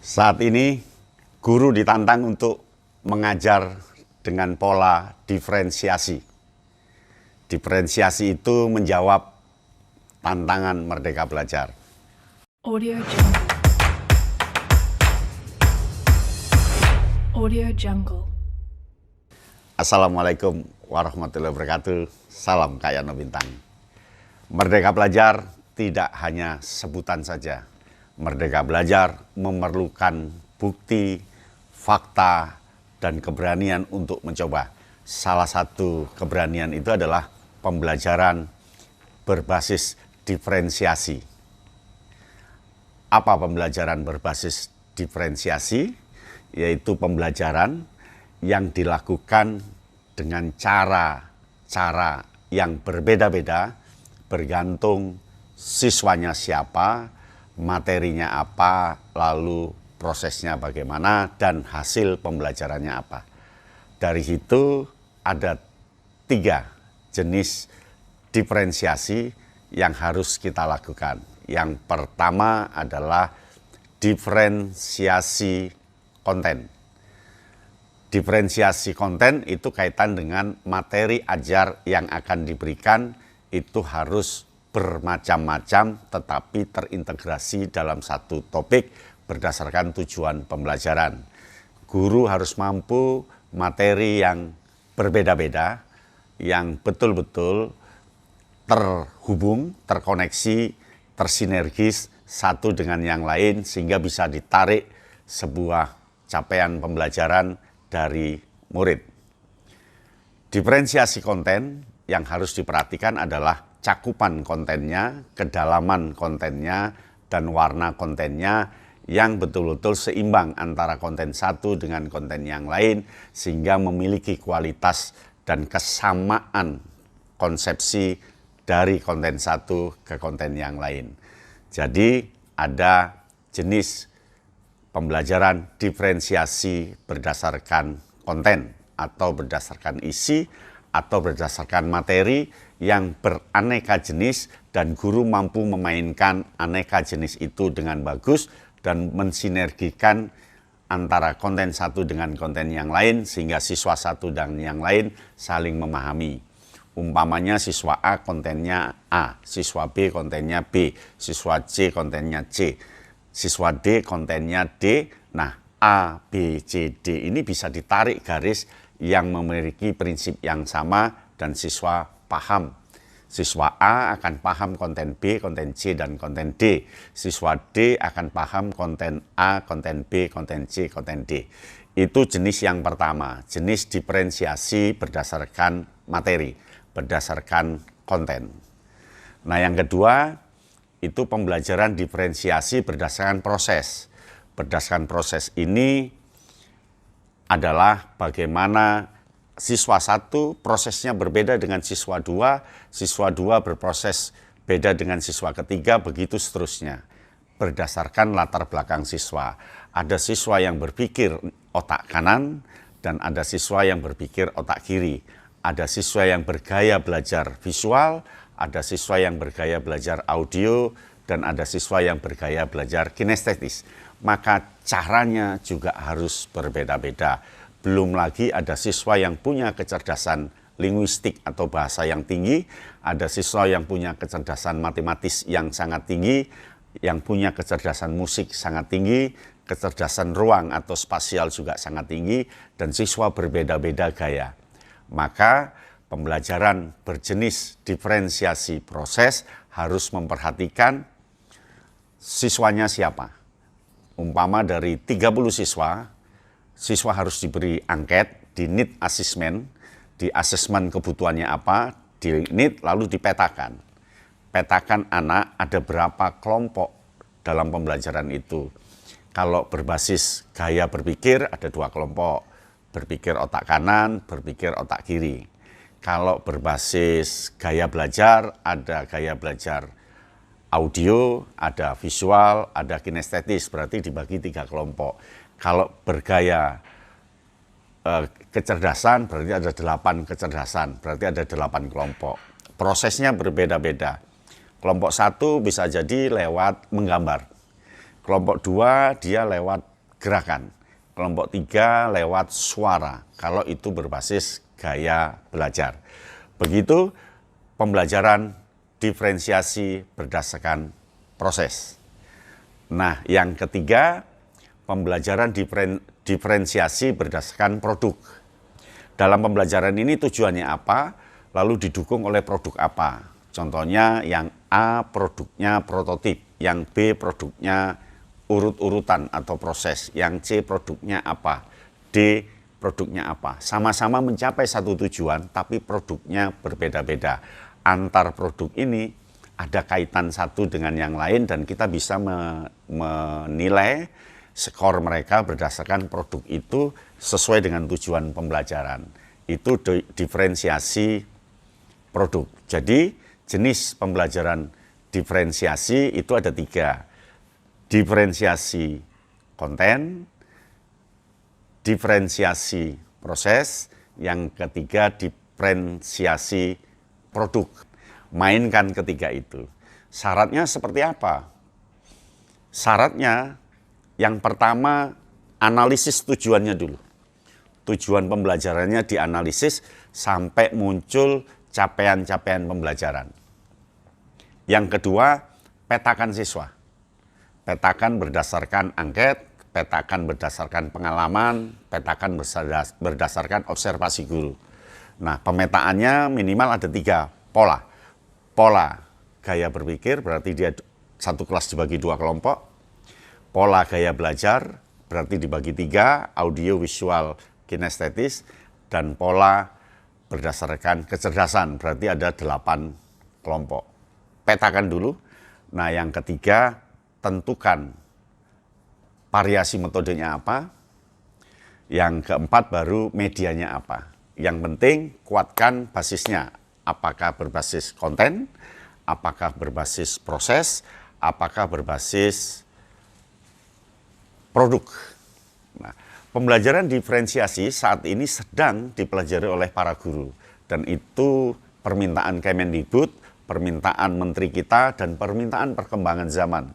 Saat ini guru ditantang untuk mengajar dengan pola diferensiasi. Diferensiasi itu menjawab tantangan Merdeka Belajar. Audio Jungle. Audio Jungle. Assalamualaikum warahmatullahi wabarakatuh. Salam Kak Yano Bintang. Merdeka Belajar tidak hanya sebutan saja. Merdeka Belajar memerlukan bukti, fakta, dan keberanian untuk mencoba. Salah satu keberanian itu adalah pembelajaran berbasis diferensiasi. Apa pembelajaran berbasis diferensiasi? Yaitu pembelajaran yang dilakukan dengan cara yang berbeda-beda, bergantung siswanya siapa, materinya apa, lalu prosesnya bagaimana, dan hasil pembelajarannya apa. Dari itu ada 3 jenis diferensiasi yang harus kita lakukan. Yang pertama adalah diferensiasi konten. Diferensiasi konten itu kaitan dengan materi ajar yang akan diberikan, itu harus bermacam-macam tetapi terintegrasi dalam satu topik berdasarkan tujuan pembelajaran. Guru harus mampu materi yang berbeda-beda, yang betul-betul terhubung, terkoneksi, tersinergis satu dengan yang lain sehingga bisa ditarik sebuah capaian pembelajaran dari murid. Diferensiasi konten yang harus diperhatikan adalah cakupan kontennya, kedalaman kontennya, dan warna kontennya yang betul-betul seimbang antara konten satu dengan konten yang lain sehingga memiliki kualitas dan kesamaan konsepsi dari konten satu ke konten yang lain. Jadi ada jenis pembelajaran diferensiasi berdasarkan konten atau berdasarkan isi atau berdasarkan materi yang beraneka jenis dan guru mampu memainkan aneka jenis itu dengan bagus dan mensinergikan antara konten satu dengan konten yang lain sehingga siswa satu dan yang lain saling memahami. Umpamanya siswa A kontennya A, siswa B kontennya B, siswa C kontennya C, siswa D kontennya D. Nah, A, B, C, D ini bisa ditarik garis yang memiliki prinsip yang sama dan siswa paham. Siswa A akan paham konten B, konten C, dan konten D. Siswa D akan paham konten A, konten B, konten C, konten D. Itu jenis yang pertama, jenis diferensiasi berdasarkan materi, berdasarkan konten. Nah, yang kedua, itu pembelajaran diferensiasi berdasarkan proses. Berdasarkan proses ini adalah bagaimana siswa satu prosesnya berbeda dengan siswa dua berproses beda dengan siswa ketiga, begitu seterusnya. Berdasarkan latar belakang siswa. Ada siswa yang berpikir otak kanan dan ada siswa yang berpikir otak kiri. Ada siswa yang bergaya belajar visual, ada siswa yang bergaya belajar audio, dan ada siswa yang bergaya belajar kinestetis. Maka caranya juga harus berbeda-beda. Belum lagi ada siswa yang punya kecerdasan linguistik atau bahasa yang tinggi, ada siswa yang punya kecerdasan matematis yang sangat tinggi, yang punya kecerdasan musik sangat tinggi, kecerdasan ruang atau spasial juga sangat tinggi, dan siswa berbeda-beda gaya. Maka pembelajaran berjenis diferensiasi proses harus memperhatikan siswanya siapa. Umpama dari 30 siswa harus diberi angket di need assessment, di asesmen kebutuhannya apa, di need lalu dipetakan. Petakan anak ada berapa kelompok dalam pembelajaran itu. Kalau berbasis gaya berpikir ada 2 kelompok, berpikir otak kanan, berpikir otak kiri. Kalau berbasis gaya belajar ada gaya belajar audio, ada visual, ada kinestetis, berarti dibagi 3 kelompok. Kalau bergaya kecerdasan berarti ada 8 kecerdasan, berarti ada 8 kelompok. Prosesnya berbeda-beda. Kelompok 1 bisa jadi lewat menggambar. Kelompok 2 dia lewat gerakan. Kelompok 3 lewat suara, kalau itu berbasis gaya belajar. Begitu pembelajaran diferensiasi berdasarkan proses. Nah, yang ketiga, pembelajaran diferensiasi berdasarkan produk. Dalam pembelajaran ini tujuannya apa, lalu didukung oleh produk apa. Contohnya yang A produknya prototip, yang B produknya urut-urutan atau proses, yang C produknya apa, D produknya apa. Sama-sama mencapai satu tujuan, tapi produknya berbeda-beda. Antar produk ini ada kaitan satu dengan yang lain dan kita bisa menilai skor mereka berdasarkan produk itu sesuai dengan tujuan pembelajaran. Itu diferensiasi produk. Jadi jenis pembelajaran diferensiasi itu ada 3. Diferensiasi konten, diferensiasi proses, yang ketiga diferensiasi produk. Mainkan ketiga itu. Syaratnya seperti apa? Syaratnya yang pertama analisis tujuannya dulu. Tujuan pembelajarannya dianalisis sampai muncul capaian-capaian pembelajaran. Yang kedua, petakan siswa. Petakan berdasarkan angket, petakan berdasarkan pengalaman, petakan berdasarkan observasi guru. Nah, pemetaannya minimal ada 3 pola. Pola gaya berpikir, berarti dia satu kelas dibagi 2 kelompok. Pola gaya belajar, berarti dibagi 3, audio, visual, kinestetis. Dan pola berdasarkan kecerdasan, berarti ada 8 kelompok. Petakan dulu. Nah, yang ketiga, tentukan variasi metodenya apa. Yang keempat baru medianya apa. Yang penting kuatkan basisnya. Apakah berbasis konten, apakah berbasis proses, apakah berbasis produk. Nah, pembelajaran diferensiasi saat ini sedang dipelajari oleh para guru. Dan itu permintaan Kemendikbud, permintaan menteri kita, dan permintaan perkembangan zaman.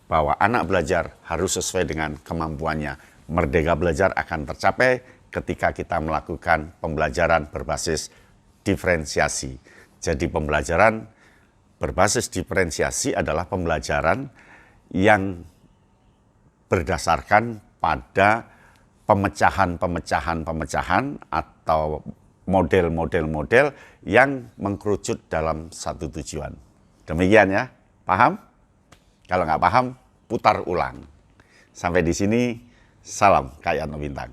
Bahwa anak belajar harus sesuai dengan kemampuannya. Merdeka belajar akan tercapai ketika kita melakukan pembelajaran berbasis diferensiasi. Jadi pembelajaran berbasis diferensiasi adalah pembelajaran yang berdasarkan pada pemecahan-pemecahan atau model-model yang mengkerucut dalam satu tujuan. Demikian ya, paham? Kalau nggak paham, putar ulang. Sampai di sini, salam Kak Yatno Bintang.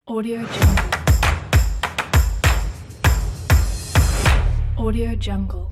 Audio Jungle. Audio Jungle.